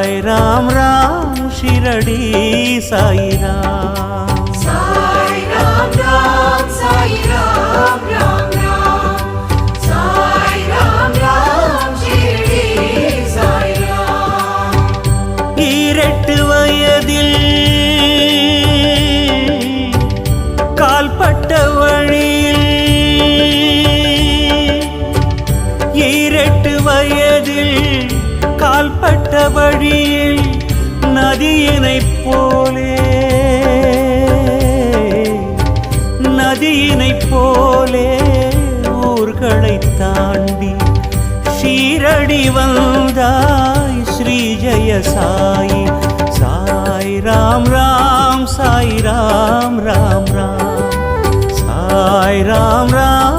साई राम राम शिरडी साई राम। साई राम राम साई राम राम राम साई राम राम शिरडी साई राम। ஈரெட்டு வயதில் கால்பட்ட வழியில் ஈரெட்டு வயதில் கால்பட்ட வழியில் நதியினைப் போலே ஊர்களை தாண்டி ஷீரடி வந்தாய் ஸ்ரீ ஜெய சாயி। சாய் ராம் ராம் சாய் ராம் ராம் ராம் சாய் ராம் ராம்